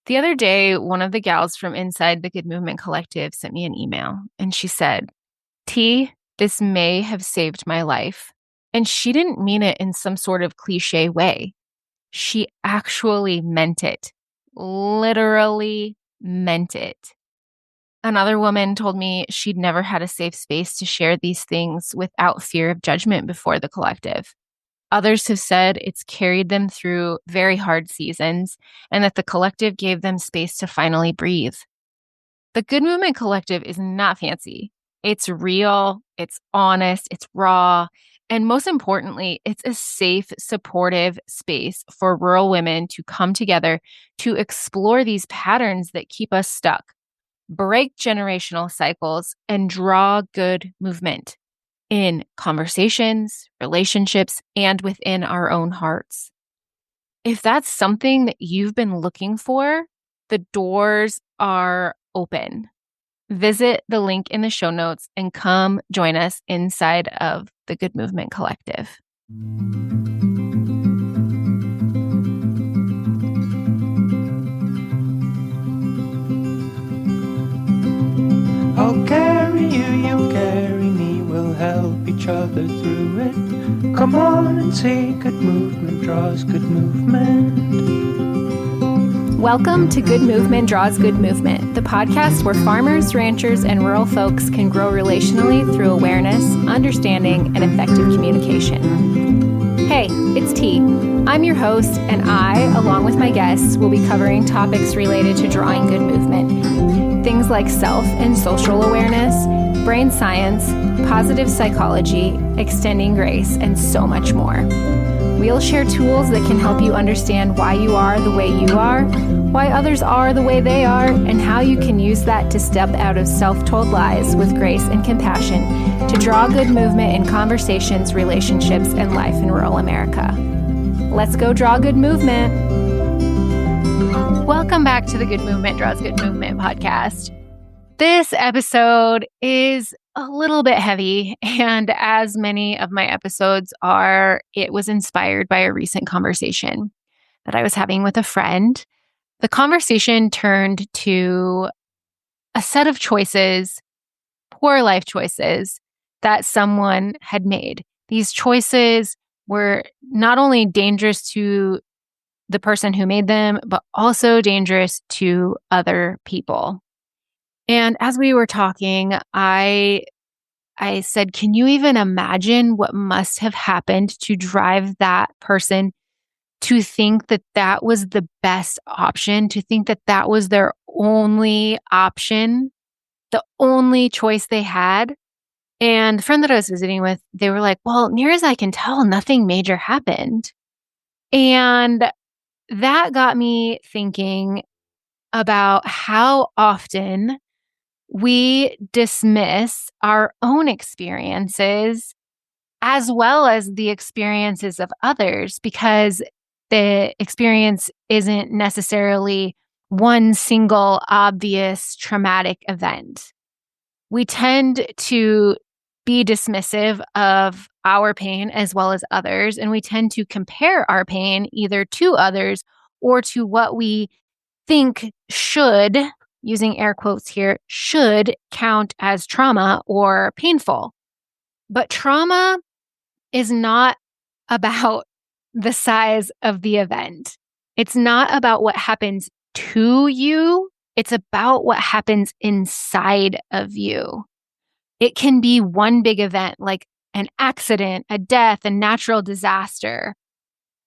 The other day, one of the gals from inside the Good Movement Collective sent me an email, and she said, T, this may have saved my life. And she didn't mean it in some sort of cliche way. She actually meant it, literally meant it. Another woman told me she'd never had a safe space to share these things without fear of judgment before the collective. Others have said it's carried them through very hard seasons and that the collective gave them space to finally breathe. The Good Movement Collective is not fancy. It's real, it's honest, it's raw, and most importantly, it's a safe, supportive space for rural women to come together to explore these patterns that keep us stuck, break generational cycles, and draw good movement in conversations, relationships, and within our own hearts. If that's something that you've been looking for, the doors are open. Visit the link in the show notes and come join us inside of the Good Movement Collective. I'll carry you, you carry me, we'll help each other through it. Come on and see, good movement draws good movement. Welcome to Good Movement Draws Good Movement, the podcast where farmers, ranchers, and rural folks can grow relationally through awareness, understanding, and effective communication. Hey, it's T. I'm your host, and I, along with my guests, will be covering topics related to drawing good movement. Things like self and social awareness, brain science, positive psychology, extending grace, and so much more. We'll share tools that can help you understand why you are the way you are, why others are the way they are, and how you can use that to step out of self-told lies with grace and compassion to draw good movement in conversations, relationships, and life in rural America. Let's go draw good movement. Welcome back to the Good Movement Draws Good Movement podcast. This episode is a little bit heavy, and as many of my episodes are, it was inspired by a recent conversation that I was having with a friend. The conversation turned to a set of choices, poor life choices, that someone had made. These choices were not only dangerous to the person who made them, but also dangerous to other people. And as we were talking, I said, can you even imagine what must have happened to drive that person to think that that was the best option, to think that that was their only option, the only choice they had? And the friend that I was visiting with, they were like, well, near as I can tell, nothing major happened. And that got me thinking about how often we dismiss our own experiences as well as the experiences of others because the experience isn't necessarily one single obvious traumatic event. We tend to be dismissive of our pain as well as others, and we tend to compare our pain either to others or to what we think should, using air quotes here, should count as trauma or painful. But trauma is not about the size of the event. It's not about what happens to you. It's about what happens inside of you. It can be one big event like an accident, a death, a natural disaster,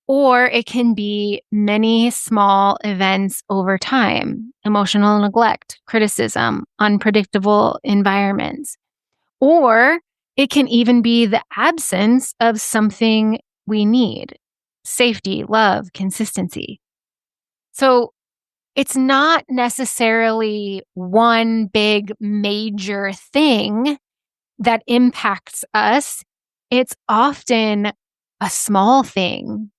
or it can be many small events over time, emotional neglect, criticism, unpredictable environments. Or it can even be the absence of something we need: safety, love, consistency. So it's not necessarily one big major thing that impacts us. It's often a small thing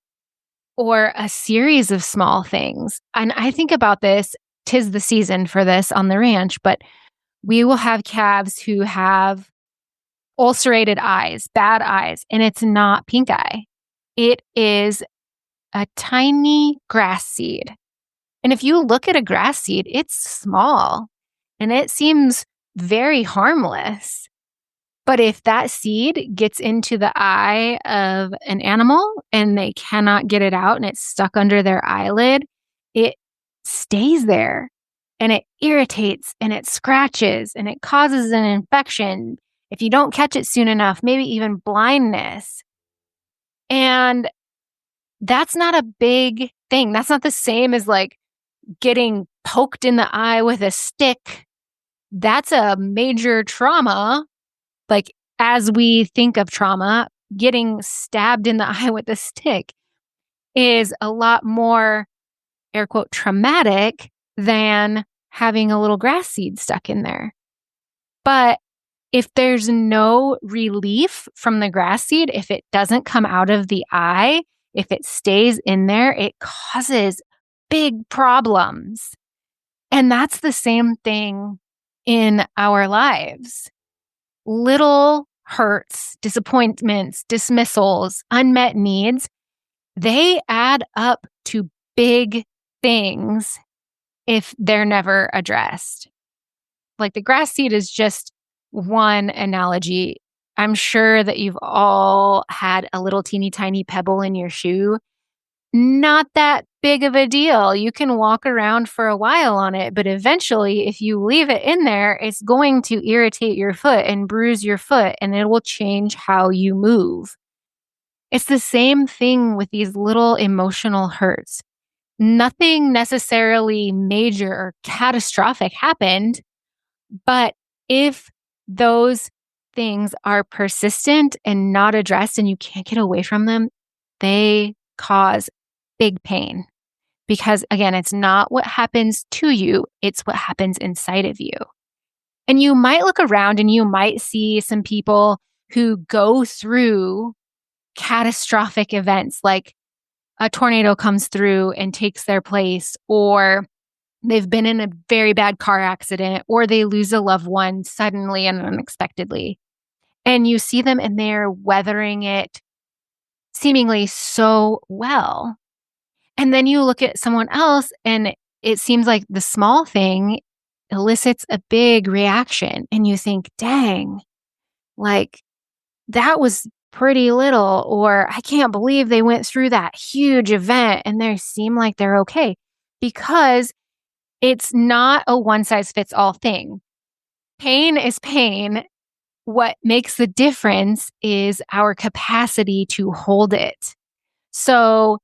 or a series of small things. And I think about this, 'tis the season for this on the ranch, but we will have calves who have ulcerated eyes, bad eyes, and it's not pink eye. It is a tiny grass seed. And if you look at a grass seed, it's small and it seems very harmless. But if that seed gets into the eye of an animal and they cannot get it out and it's stuck under their eyelid, it stays there and it irritates and it scratches and it causes an infection. If you don't catch it soon enough, maybe even blindness. And that's not a big thing. That's not the same as like getting poked in the eye with a stick. That's a major trauma. Like, as we think of trauma, getting stabbed in the eye with a stick is a lot more, air quote, traumatic than having a little grass seed stuck in there. But if there's no relief from the grass seed, if it doesn't come out of the eye, if it stays in there, it causes big problems. And that's the same thing in our lives. Little hurts, disappointments, dismissals, unmet needs, they add up to big things if they're never addressed. Like the grass seed is just one analogy. I'm sure that you've all had a little teeny tiny pebble in your shoe. Not that big of a deal. You can walk around for a while on it, but eventually, if you leave it in there, it's going to irritate your foot and bruise your foot, and it will change how you move. It's the same thing with these little emotional hurts. Nothing necessarily major or catastrophic happened, but if those things are persistent and not addressed and you can't get away from them, they cause big pain. Because again, it's not what happens to you, it's what happens inside of you. And you might look around and you might see some people who go through catastrophic events, like a tornado comes through and takes their place, or they've been in a very bad car accident, or they lose a loved one suddenly and unexpectedly. And you see them and they're weathering it seemingly so well. And then you look at someone else and it seems like the small thing elicits a big reaction. And you think, dang, like that was pretty little, or I can't believe they went through that huge event and they seem like they're okay. Because it's not a one size fits all thing. Pain is pain. What makes the difference is our capacity to hold it. So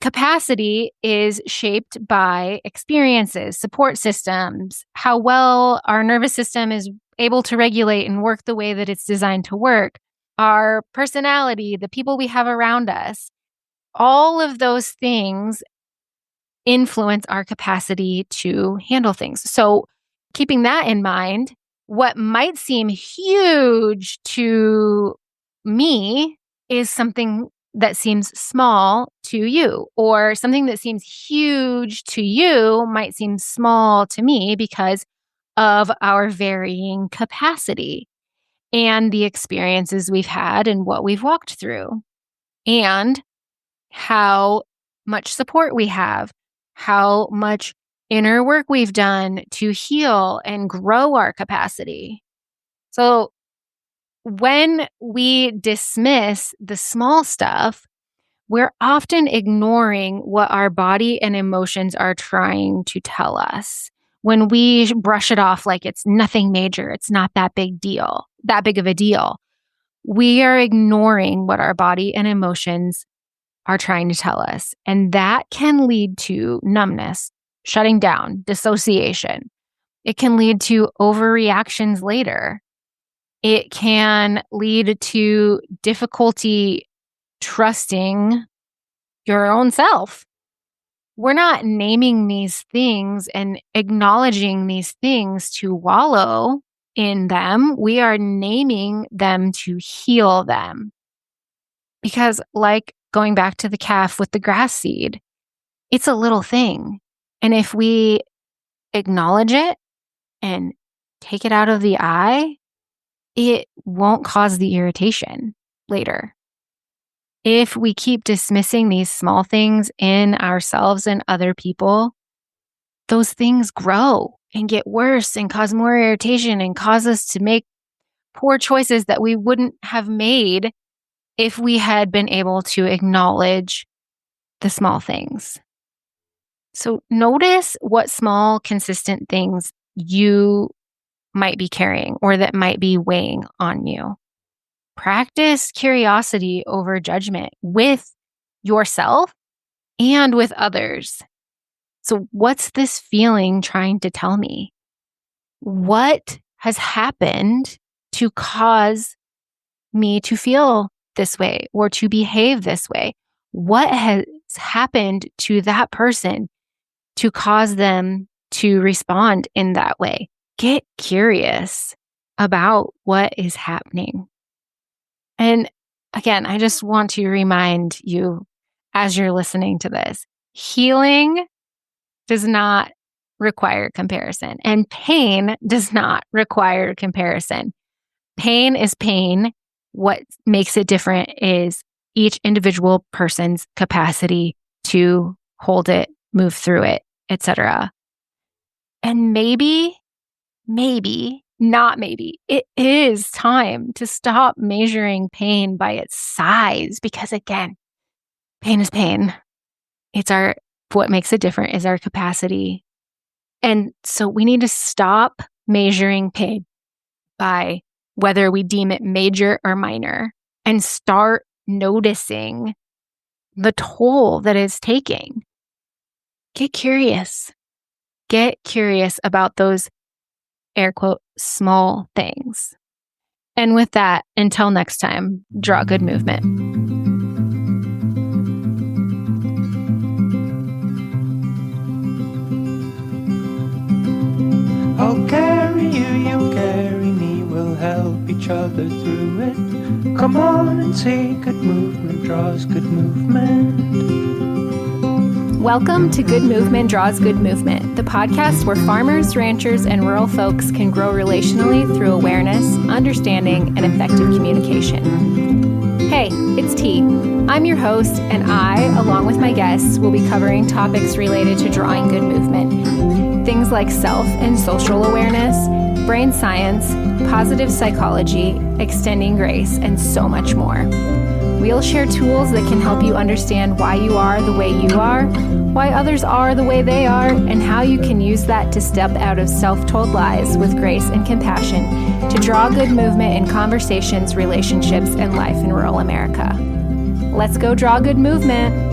capacity is shaped by experiences, support systems, how well our nervous system is able to regulate and work the way that it's designed to work, our personality, the people we have around us. All of those things influence our capacity to handle things. So keeping that in mind, what might seem huge to me is something that seems small to you, or something that seems huge to you might seem small to me because of our varying capacity and the experiences we've had and what we've walked through and how much support we have, how much inner work we've done to heal and grow our capacity. So when we dismiss the small stuff, we're often ignoring what our body and emotions are trying to tell us. When we brush it off like it's nothing major, it's not that big of a deal, we are ignoring what our body and emotions are trying to tell us. And that can lead to numbness, shutting down, dissociation. It can lead to overreactions later. It can lead to difficulty trusting your own self. We're not naming these things and acknowledging these things to wallow in them. We are naming them to heal them. Because like going back to the calf with the grass seed, it's a little thing. And if we acknowledge it and take it out of the eye, it won't cause the irritation later. If we keep dismissing these small things in ourselves and other people, those things grow and get worse and cause more irritation and cause us to make poor choices that we wouldn't have made if we had been able to acknowledge the small things. So notice what small, consistent things you might be carrying or that might be weighing on you. Practice curiosity over judgment with yourself and with others. So what's this feeling trying to tell me? What has happened to cause me to feel this way or to behave this way? What has happened to that person to cause them to respond in that way? Get curious about what is happening. And again, I just want to remind you as you're listening to this, healing does not require comparison, and pain does not require comparison. Pain is pain. What makes it different is each individual person's capacity to hold it, move through it, etc. And maybe, not maybe, it is time to stop measuring pain by its size, because again, pain is pain. What makes it different is our capacity. And so we need to stop measuring pain by whether we deem it major or minor and start noticing the toll that it's taking. Get curious. Get curious about those air quote small things. And with that, until next time, draw good movement. I'll carry you, you carry me, we'll help each other through it. Come on and see good movement draws good movement. Welcome to Good Movement Draws Good Movement, the podcast where farmers, ranchers, and rural folks can grow relationally through awareness, understanding, and effective communication. Hey, it's T. I'm your host, and I, along with my guests, will be covering topics related to drawing good movement. Things like self and social awareness, brain science, positive psychology, extending grace, and so much more. We'll share tools that can help you understand why you are the way you are, why others are the way they are, and how you can use that to step out of self-told lies with grace and compassion to draw good movement in conversations, relationships, and life in rural America. Let's go draw good movement.